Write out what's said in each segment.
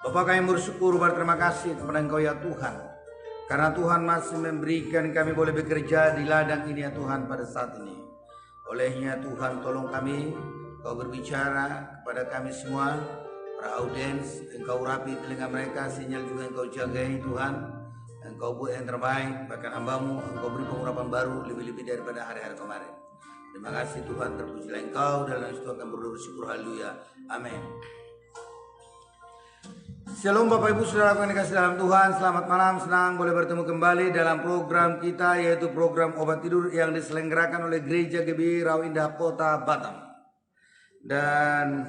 Bapa, kami bersyukur, berterima kasih kepada Engkau ya Tuhan, karena Tuhan masih memberikan kami boleh bekerja di ladang ini ya Tuhan pada saat ini. Olehnya Tuhan tolong kami, Kau berbicara kepada kami semua, para audiens, Engkau rapi telinga mereka, sinyal juga Engkau jagai Tuhan. Engkau buat yang terbaik, bahkan hamba-Mu, Engkau beri pengurapan baru lebih-lebih daripada hari-hari kemarin. Terima kasih Tuhan, terpujilah Engkau, dalam itu akan bersyukur, haleluya, amin. Shalom Bapak Ibu Saudara yang dikasihi dalam Tuhan, selamat malam, senang boleh bertemu kembali dalam program kita, yaitu program Obat Tidur yang diselenggarakan oleh Gereja GBI Rawindah Kota Batam. Dan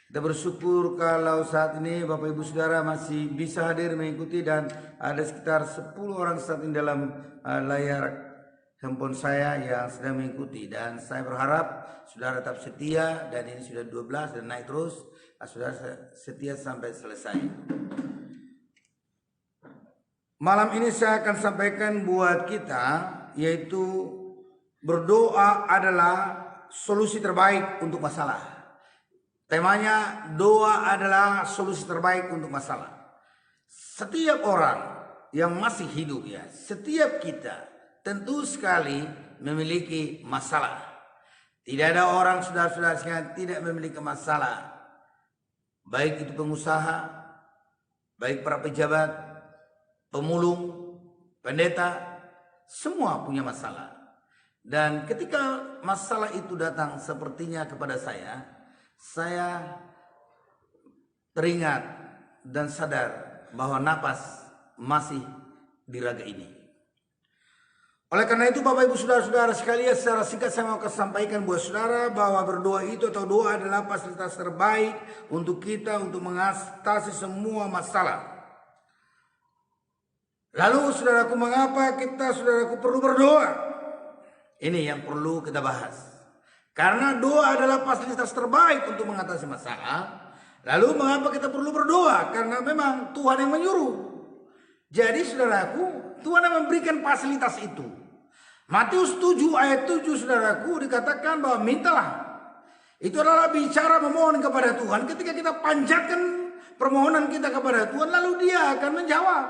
kita bersyukur kalau saat ini Bapak Ibu Saudara masih bisa hadir mengikuti, dan ada sekitar 10 orang saat ini dalam layar handphone saya yang sedang mengikuti, dan saya berharap saudara tetap setia, dan ini sudah 12 dan naik terus. Saudara setia sampai selesai. Malam ini saya akan sampaikan buat kita, yaitu berdoa adalah solusi terbaik untuk masalah. Temanya, doa adalah solusi terbaik untuk masalah. Setiap orang yang masih hidup ya, setiap kita tentu sekali memiliki masalah. Tidak ada orang saudara-saudara yang tidak memiliki masalah. Baik itu pengusaha, baik para pejabat, pemulung, pendeta, semua punya masalah. Dan ketika masalah itu datang sepertinya kepada saya teringat dan sadar bahwa napas masih di raga ini. Oleh karena itu Bapak Ibu Saudara-saudara sekalian, secara singkat saya mau sampaikan buat saudara bahwa berdoa itu atau doa adalah fasilitas terbaik untuk kita untuk mengatasi semua masalah. Lalu saudaraku, mengapa saudaraku perlu berdoa? Ini yang perlu kita bahas. Karena doa adalah fasilitas terbaik untuk mengatasi masalah. Lalu mengapa kita perlu berdoa? Karena memang Tuhan yang menyuruh. Jadi saudaraku, Tuhan yang memberikan fasilitas itu. Matius 7 ayat 7 saudaraku dikatakan bahwa mintalah. Itu adalah bicara memohon kepada Tuhan. Ketika kita panjatkan permohonan kita kepada Tuhan, lalu Dia akan menjawab.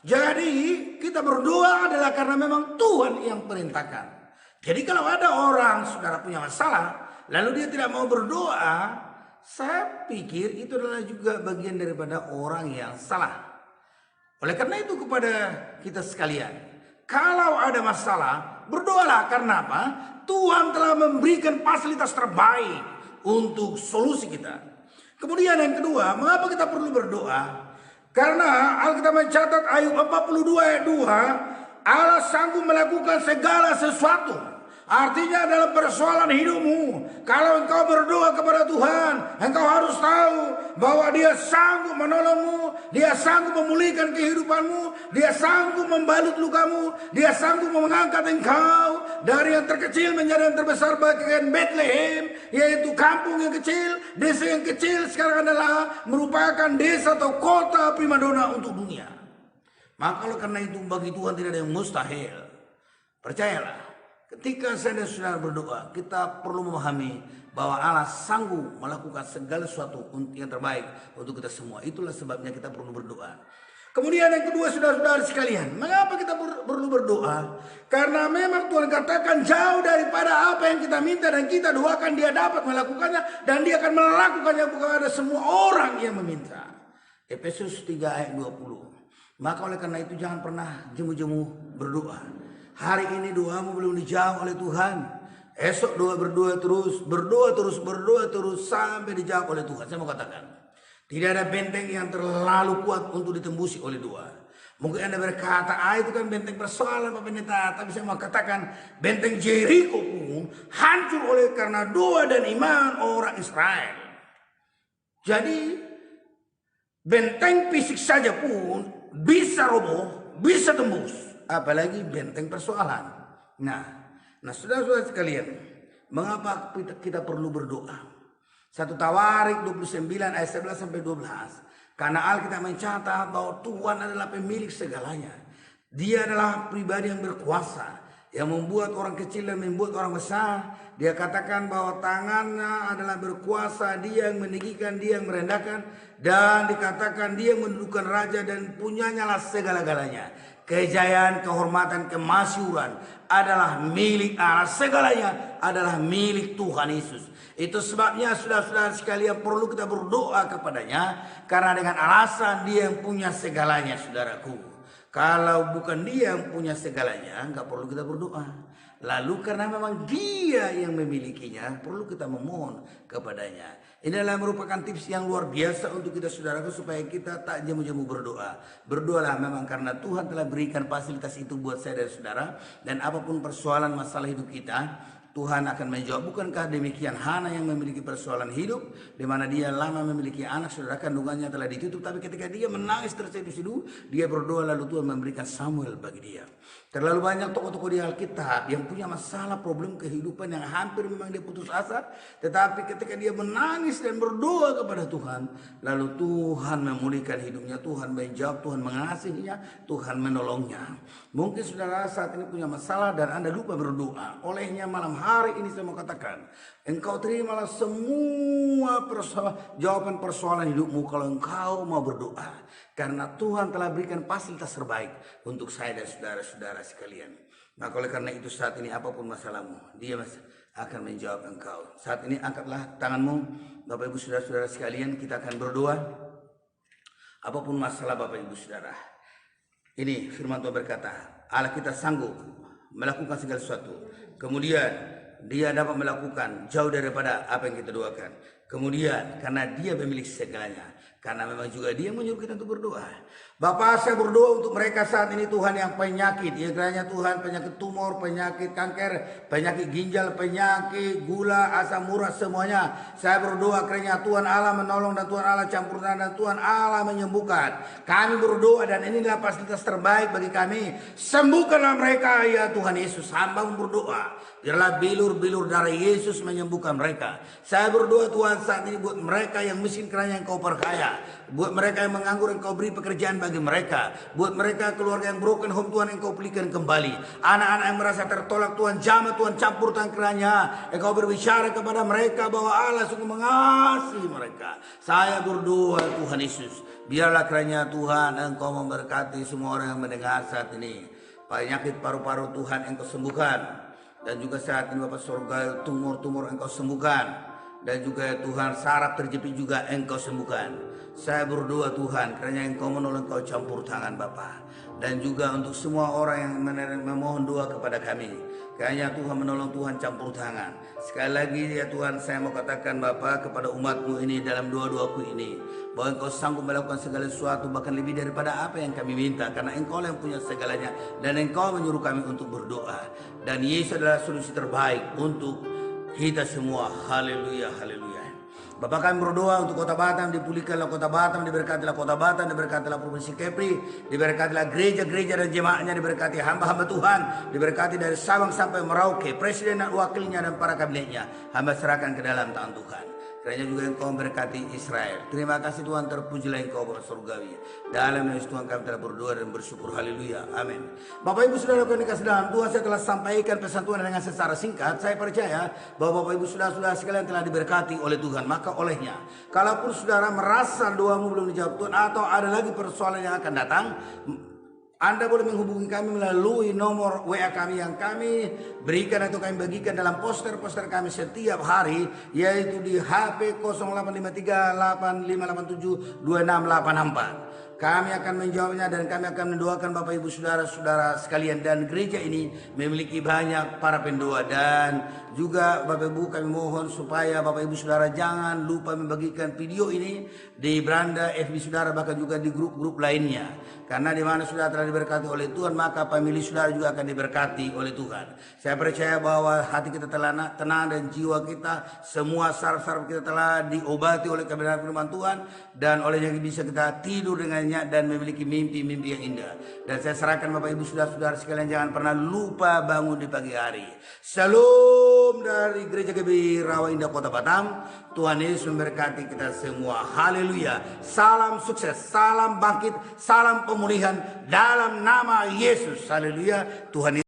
Jadi kita berdoa adalah karena memang Tuhan yang perintahkan. Jadi kalau ada orang saudara punya masalah, lalu dia tidak mau berdoa, saya pikir itu adalah juga bagian daripada orang yang salah. Oleh karena itu kepada kita sekalian, kalau ada masalah, berdoalah. Karena apa? Tuhan telah memberikan fasilitas terbaik untuk solusi kita. Kemudian yang kedua, mengapa kita perlu berdoa? Karena Alkitab mencatat Ayub 42 ayat 2, Allah sanggup melakukan segala sesuatu. Artinya dalam persoalan hidupmu, kalau engkau berdoa kepada Tuhan, engkau harus tahu bahwa Dia sanggup menolongmu, Dia sanggup memulihkan kehidupanmu, Dia sanggup membalut lukamu, Dia sanggup mengangkat engkau dari yang terkecil menjadi yang terbesar, bagian Bethlehem, yaitu kampung yang kecil, desa yang kecil, sekarang adalah merupakan desa atau kota primadona untuk dunia. Maka kalau karena itu bagi Tuhan tidak ada yang mustahil. Percayalah. Ketika saya dan saudara berdoa, kita perlu memahami bahwa Allah sanggup melakukan segala sesuatu yang terbaik untuk kita semua. Itulah sebabnya kita perlu berdoa. Kemudian yang kedua saudara-saudara sekalian, mengapa kita perlu berdoa? Karena memang Tuhan katakan jauh daripada apa yang kita minta dan kita doakan, Dia dapat melakukannya dan Dia akan melakukannya kepada semua orang yang meminta. Efesus 3 ayat 20. Maka oleh karena itu jangan pernah jemu-jemu berdoa. Hari ini doamu belum dijawab oleh Tuhan. Esok berdoa terus sampai dijawab oleh Tuhan. Saya mau katakan, tidak ada benteng yang terlalu kuat untuk ditembusi oleh doa. Mungkin Anda berkata, itu kan benteng persoalan Pak Pendeta. Tapi saya mau katakan, benteng Jericho pun hancur oleh karena doa dan iman orang Israel. Jadi benteng fisik saja pun bisa roboh, bisa tembus. Apalagi benteng persoalan. Nah saudara-saudara sekalian, mengapa kita perlu berdoa? 1 Tawarik 29 ayat 11 sampai 12. Karena Alkitab mencatat bahwa Tuhan adalah pemilik segalanya. Dia adalah pribadi yang berkuasa, yang membuat orang kecil dan membuat orang besar. Dia katakan bahwa tangannya adalah berkuasa, dia yang meninggikan, dia yang merendahkan. Dan dikatakan dia yang mendudukan raja dan punyanya lah segala-galanya. Kejayaan, kehormatan, kemasyhuran adalah milik Allah. Segalanya adalah milik Tuhan Yesus. Itu sebabnya saudara-saudara sekalian perlu kita berdoa kepadanya. Karena dengan alasan dia yang punya segalanya, saudaraku. Kalau bukan dia yang punya segalanya, nggak perlu kita berdoa. Lalu karena memang dia yang memilikinya, perlu kita memohon kepadanya. Ini adalah merupakan tips yang luar biasa untuk kita saudaraku, supaya kita tak jamu-jamu berdoa. Berdoalah memang karena Tuhan telah berikan fasilitas itu buat saya dan saudara. Dan apapun persoalan masalah hidup kita, Tuhan akan menjawab. Bukankah demikian Hana yang memiliki persoalan hidup, di mana dia lama memiliki anak, saudara, kandungannya telah ditutup, tapi ketika dia menangis terseduh-seduh, dia berdoa, lalu Tuhan memberikan Samuel bagi dia. Terlalu banyak tokoh-tokoh di Alkitab yang punya masalah problem kehidupan yang hampir memang dia putus asa, tetapi ketika dia menangis dan berdoa kepada Tuhan, lalu Tuhan memulihkan hidupnya, Tuhan menjawab, Tuhan mengasihinya, Tuhan menolongnya. Mungkin saudara saat ini punya masalah dan Anda lupa berdoa. Olehnya malam hari ini saya mau katakan, engkau terimalah semua jawaban persoalan hidupmu kalau engkau mau berdoa. Karena Tuhan telah berikan fasilitas terbaik untuk saya dan saudara-saudara sekalian. Maka oleh karena itu saat ini apapun masalahmu, dia akan menjawab engkau. Saat ini angkatlah tanganmu, Bapak Ibu saudara-saudara sekalian, kita akan berdoa. Apapun masalah Bapak Ibu saudara, ini firman Tuhan berkata, Allah kita sanggup melakukan segala sesuatu. Kemudian dia dapat melakukan jauh daripada apa yang kita doakan. Kemudian karena dia memiliki segalanya, karena memang juga dia menyuruh kita untuk berdoa. Bapak, saya berdoa untuk mereka saat ini Tuhan yang penyakit. Ya kiranya Tuhan penyakit tumor, penyakit kanker, penyakit ginjal, penyakit gula, asam urat semuanya. Saya berdoa kiranya Tuhan Allah menolong dan Tuhan Allah campur tangan dan Tuhan Allah menyembuhkan. Kami berdoa dan inilah fasilitas terbaik bagi kami. Sembuhkanlah mereka ya Tuhan Yesus. Hamba berdoa. Biarlah bilur-bilur darah Yesus menyembuhkan mereka. Saya berdoa Tuhan saat ini buat mereka yang miskin kiranya Engkau perkaya. Buat mereka yang menganggur Engkau beri pekerjaan bagi mereka. Buat mereka keluarga yang broken home Tuhan Engkau pulihkan kembali. Anak-anak yang merasa tertolak Tuhan jamah, Tuhan campur tangan kiranya Engkau berbicara kepada mereka bahwa Allah sungguh mengasihi mereka. Saya berdoa Tuhan Yesus, biarlah kiranya Tuhan Engkau memberkati semua orang yang mendengar saat ini. Penyakit paru-paru Tuhan Engkau sembuhkan. Dan juga saat ini Bapak surga, tumor-tumor Engkau sembuhkan. Dan juga Tuhan saraf terjepit juga Engkau sembuhkan. Saya berdoa Tuhan karena Engkau menolong, Engkau campur tangan Bapa. Dan juga untuk semua orang yang memohon doa kepada kami, kiranya Tuhan menolong, Tuhan campur tangan. Sekali lagi ya Tuhan, saya mau katakan Bapa kepada umat-Mu ini dalam doa-doaku ini, bahwa Engkau sanggup melakukan segala sesuatu bahkan lebih daripada apa yang kami minta, karena Engkau yang punya segalanya dan Engkau menyuruh kami untuk berdoa. Dan Yesus adalah solusi terbaik untuk kita semua. Haleluya, haleluya. Bapak kami berdoa untuk Kota Batam, dipulihkanlah Kota Batam, diberkatilah Kota Batam, diberkatilah Provinsi Kepri, diberkatilah gereja-gereja dan jemaatnya, diberkati hamba-hamba Tuhan, diberkati dari Sabang sampai Merauke, presiden dan wakilnya dan para kabinetnya, hamba serahkan ke dalam tangan Tuhan. Kiranya juga Engkau memberkati Israel. Terima kasih Tuhan, terpujilah Engkau Bapa surgawi. Dalam nama Tuhan kami telah berdoa dan bersyukur. Haleluya, amin. Bapak Ibu Saudara yang dikasihi dalam Tuhan, saya telah sampaikan pesan Tuhan dengan secara singkat. Saya percaya bahwa Bapak Ibu Saudara sekalian telah diberkati oleh Tuhan. Maka olehnya, kalaupun saudara merasa doamu belum dijawab Tuhan, atau ada lagi persoalan yang akan datang, Anda boleh menghubungi kami melalui nomor WA kami yang kami berikan atau kami bagikan dalam poster-poster kami setiap hari, yaitu di HP 085385872684. Kami akan menjawabnya dan kami akan mendoakan Bapak Ibu Saudara-saudara sekalian. Dan gereja ini memiliki banyak para pendoa. Dan juga Bapak Ibu kami mohon supaya Bapak Ibu Saudara jangan lupa membagikan video ini di beranda FB Saudara, bahkan juga di grup-grup lainnya. Karena di mana saudara telah diberkati oleh Tuhan, maka pemilih saudara juga akan diberkati oleh Tuhan. Saya percaya bahwa hati kita telah tenang dan jiwa kita, semua saraf-saraf kita telah diobati oleh kebenaran firman Tuhan. Dan olehnya bisa kita tidur dengannya dan memiliki mimpi-mimpi yang indah. Dan saya serahkan Bapak Ibu saudara-saudara sekalian, jangan pernah lupa bangun di pagi hari. Salam dari Gereja GB Rawa Indah Kota Batam. Tuhan Yesus memberkati kita semua. Haleluya. Salam sukses, salam bangkit, salam pemulihan dalam nama Yesus. Haleluya. Tuhan